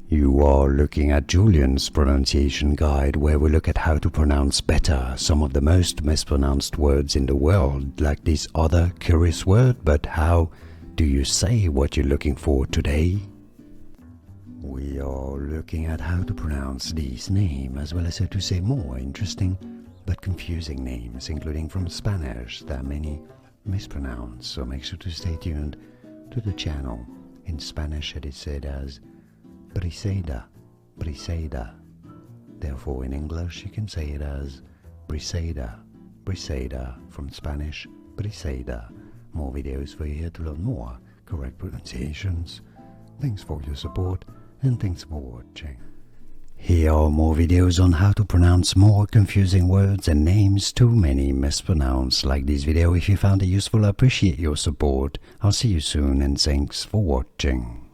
You are looking at Julian's pronunciation guide, where we look at how to pronounce better some of the most mispronounced words in the world, like this other curious word. But how do you say what you're looking for today? We are looking at how to pronounce these names, as well as how to say more interesting but confusing names, including from Spanish. There are many mispronounced, so make sure to stay tuned to the channel. In Spanish it is said as Briseida, Briseida. Therefore in English you can say it as Briseida, Briseida. From Spanish, Briseida. More videos for you here to learn more correct pronunciations. Thanks for your support and thanks for watching. Here are more videos on how to pronounce more confusing words and names too many mispronounced. Like this video if you found it useful. I appreciate your support. I'll see you soon and thanks for watching.